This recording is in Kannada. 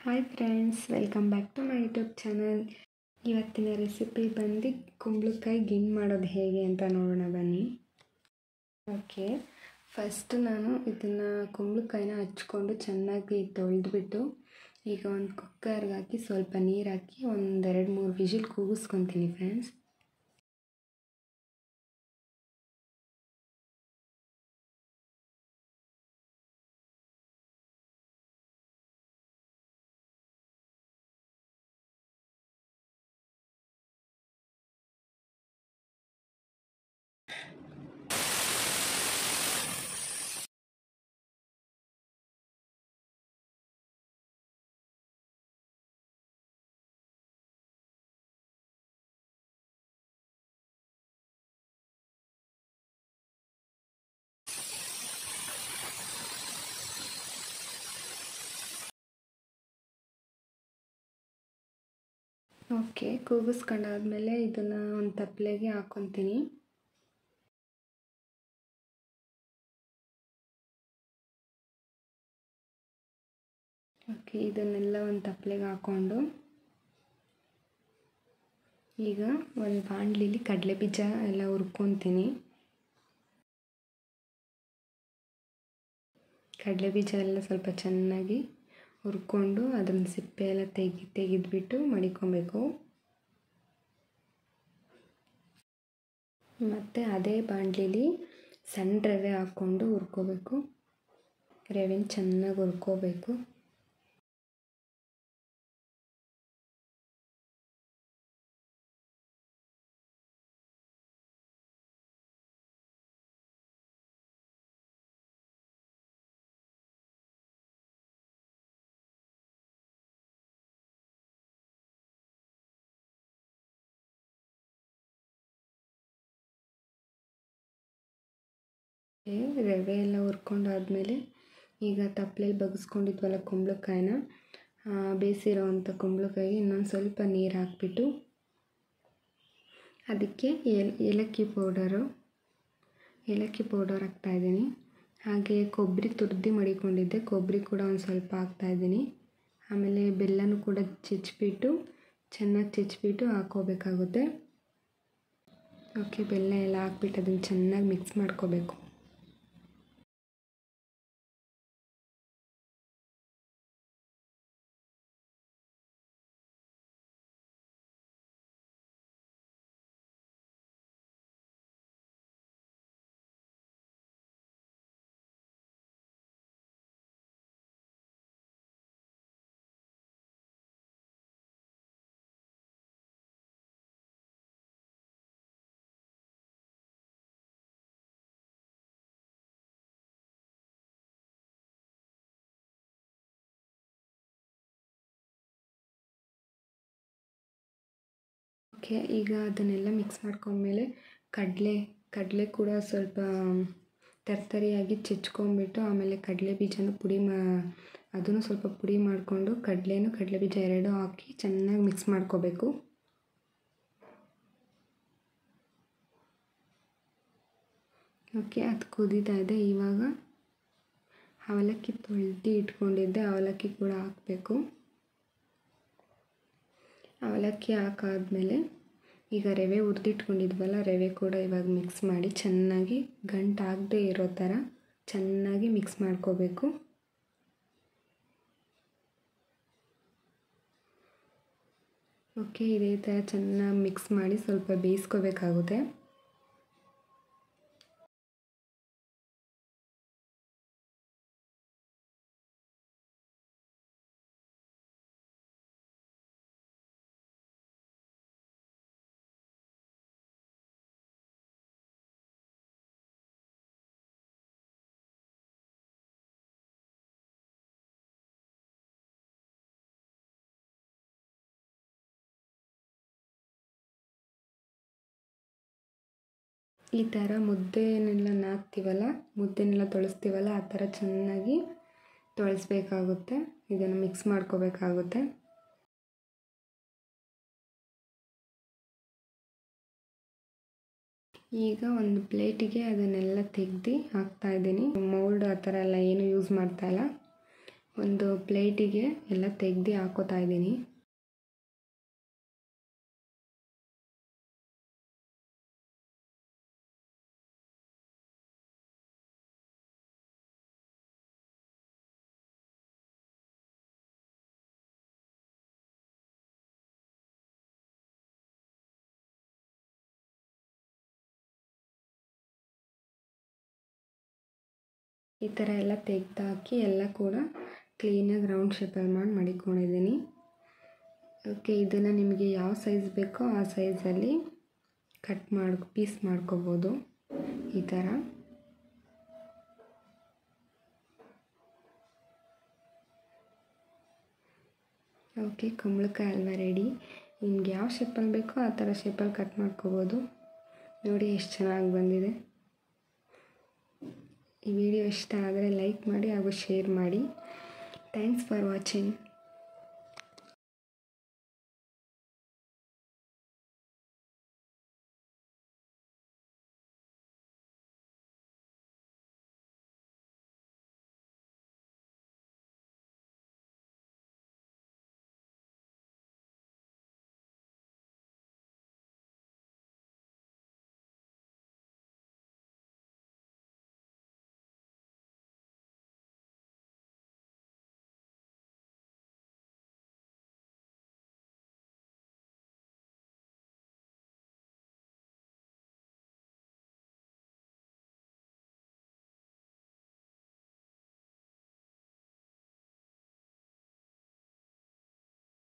Hi friends, welcome back to my YouTube channel. ಇವತ್ತಿನ ರೆಸಿಪಿ ಬಂದು ಕುಂಬಳಕಾಯಿ ಗಿಣ್ಣು ಮಾಡೋದು ಹೇಗೆ ಅಂತ ನೋಡೋಣ ಬನ್ನಿ. ಓಕೆ, ಫಸ್ಟ್ ನಾನು ಇದನ್ನು ಕುಂಬಳಕಾಯಿನ ಹಚ್ಕೊಂಡು ಚೆನ್ನಾಗಿ ತೊಳೆದ್ಬಿಟ್ಟು ಈಗ ಒಂದು ಕುಕ್ಕರ್ಗೆ ಹಾಕಿ ಸ್ವಲ್ಪ ನೀರು ಹಾಕಿ ಒಂದು 2-3 ವಿಜಿಲ್ ಕೂಗಿಸ್ಕೊತೀನಿ ಫ್ರೆಂಡ್ಸ್. ಓಕೆ, ಕೂಗಿಸ್ಕೊಂಡಾದ್ಮೇಲೆ ಇದನ್ನು ಒಂದು ತಪ್ಪಲೆಗೆ ಹಾಕ್ಕೊತೀನಿ. ಓಕೆ, ಇದನ್ನೆಲ್ಲ ಒಂದು ತಪ್ಪಲೆಗೆ ಹಾಕ್ಕೊಂಡು ಈಗ ಒಂದು ಬಾಣಲಿಲಿ ಕಡಲೆ ಬೀಜ ಎಲ್ಲ ಹುರ್ಕೊತೀನಿ. ಕಡಲೆ ಬೀಜ ಎಲ್ಲ ಸ್ವಲ್ಪ ಚೆನ್ನಾಗಿ ಹುರ್ಕೊಂಡು ಅದನ್ನು ಸಿಪ್ಪೆ ಎಲ್ಲ ತೆಗೆದ್ಬಿಟ್ಟು ಮಡಿಕೊಬೇಕು. ಮತ್ತು ಅದೇ ಬಾಣಲಿಲಿ ಸಣ್ಣ ರವೆ ಹಾಕ್ಕೊಂಡು ಹುರ್ಕೋಬೇಕು. ರವೆನ ಚೆನ್ನಾಗಿ ಹುರ್ಕೋಬೇಕು. ರವೆ ಎಲ್ಲ ಹುರ್ಕೊಂಡಾದ್ಮೇಲೆ ಈಗ ತಪ್ಪಲೆಯಲ್ಲಿ ಬಗ್ಸ್ಕೊಂಡಿದ್ವಲ್ಲ ಕುಂಬಳಕಾಯಿನ, ಬೇಯಿಸಿರೋವಂಥ ಕುಂಬಳಕಾಯಿಗೆ ಇನ್ನೊಂದು ಸ್ವಲ್ಪ ನೀರು ಹಾಕ್ಬಿಟ್ಟು ಅದಕ್ಕೆ ಏಲಕ್ಕಿ ಪೌಡರ್ ಹಾಕ್ತಾಯಿದ್ದೀನಿ. ಹಾಗೆ ಕೊಬ್ಬರಿ ತುರಿದು ಮಡಿಕೊಂಡಿದ್ದೆ, ಕೊಬ್ಬರಿ ಕೂಡ ಒಂದು ಸ್ವಲ್ಪ ಹಾಕ್ತಾಯಿದ್ದೀನಿ. ಆಮೇಲೆ ಬೆಲ್ಲನೂ ಕೂಡ ಚೆನ್ನಾಗಿ ಚೆಚ್ಚಿಬಿಟ್ಟು ಹಾಕ್ಕೋಬೇಕಾಗುತ್ತೆ. ಓಕೆ, ಬೆಲ್ಲ ಎಲ್ಲ ಹಾಕ್ಬಿಟ್ಟು ಅದನ್ನು ಚೆನ್ನಾಗಿ ಮಿಕ್ಸ್ ಮಾಡ್ಕೋಬೇಕು. ಓಕೆ, ಈಗ ಅದನ್ನೆಲ್ಲ ಮಿಕ್ಸ್ ಮಾಡ್ಕೊಂಡ್ಮೇಲೆ ಕಡಲೆ ಕೂಡ ಸ್ವಲ್ಪ ತರ್ತರಿಯಾಗಿ ಚೆಚ್ಕೊಂಡ್ಬಿಟ್ಟು ಆಮೇಲೆ ಕಡಲೆ ಬೀಜನೂ ಅದನ್ನು ಸ್ವಲ್ಪ ಪುಡಿ ಮಾಡಿಕೊಂಡು ಕಡಲೆ ಬೀಜ ಎರಡೂ ಹಾಕಿ ಚೆನ್ನಾಗಿ ಮಿಕ್ಸ್ ಮಾಡ್ಕೋಬೇಕು. ಓಕೆ, ಅದು ಕುದೀತಾ ಇದೆ. ಇವಾಗ ಅವಲಕ್ಕಿ ತೊಳೆದು ಇಟ್ಕೊಂಡಿದ್ದೆ, ಅವಲಕ್ಕಿ ಕೂಡ ಹಾಕಬೇಕು. ಅವಲಕ್ಕಿ ಹಾಕಾದ್ಮೇಲೆ ಈಗ ರವೆ ಹುರಿದಿಟ್ಕೊಂಡಿದ್ವಲ್ಲ, ರವೆ ಕೂಡ ಇವಾಗ ಮಿಕ್ಸ್ ಮಾಡಿ ಚೆನ್ನಾಗಿ ಗಂಟಾಗದೆ ಇರೋ ಥರ ಚೆನ್ನಾಗಿ ಮಿಕ್ಸ್ ಮಾಡ್ಕೋಬೇಕು. ಓಕೆ, ಇದೇ ಥರ ಚೆನ್ನಾಗಿ ಮಿಕ್ಸ್ ಮಾಡಿ ಸ್ವಲ್ಪ ಬೇಯಿಸ್ಕೋಬೇಕಾಗುತ್ತೆ. ಈ ಥರ ಮುದ್ದೆನೆಲ್ಲ ನಾದ್ತೀವಲ್ಲ, ಮುದ್ದೆನೆಲ್ಲ ತೊಳಸ್ತೀವಲ್ಲ, ಆ ಥರ ಚೆನ್ನಾಗಿ ತೊಳಸ್ಬೇಕಾಗುತ್ತೆ. ಇದನ್ನು ಮಿಕ್ಸ್ ಮಾಡ್ಕೋಬೇಕಾಗುತ್ತೆ. ಈಗ ಒಂದು ಪ್ಲೇಟಿಗೆ ಅದನ್ನೆಲ್ಲ ತೆಗೆದು ಹಾಕ್ತಾಯಿದ್ದೀನಿ. ಮೌಲ್ಡ್ ಆ ಥರ ಎಲ್ಲ ಏನು ಯೂಸ್ ಮಾಡ್ತಾಯಿಲ್ಲ. ಒಂದು ಪ್ಲೇಟಿಗೆ ಎಲ್ಲ ತೆಗೆದು ಹಾಕೋತಾ ಇದ್ದೀನಿ. ಈ ಥರ ಎಲ್ಲ ತೆಗೆದು ಹಾಕಿ ಎಲ್ಲ ಕೂಡ ಕ್ಲೀನಾಗಿ ರೌಂಡ್ ಶೇಪಲ್ಲಿ ಮಾಡಿ ಮಡಿಕೊಂಡಿದ್ದೀನಿ. ಓಕೆ, ಇದನ್ನು ನಿಮಗೆ ಯಾವ ಸೈಜ್ ಬೇಕೋ ಆ ಸೈಜಲ್ಲಿ ಪೀಸ್ ಮಾಡ್ಕೋಬೋದು ಈ ಥರ. ಓಕೆ, ಕುಂಬಳಕಾಯಿ ಹಲ್ವ ರೆಡಿ. ನಿಮ್ಗೆ ಯಾವ ಶೇಪಲ್ಲಿ ಬೇಕೋ ಆ ಥರ ಶೇಪಲ್ಲಿ ಕಟ್ ಮಾಡ್ಕೋಬೋದು. ನೋಡಿ ಎಷ್ಟು ಚೆನ್ನಾಗಿ ಬಂದಿದೆ. ಈ ವಿಡಿಯೋ ಇಷ್ಟ ಆದರೆ ಲೈಕ್ ಮಾಡಿ ಹಾಗೂ ಶೇರ್ ಮಾಡಿ. Thanks for watching.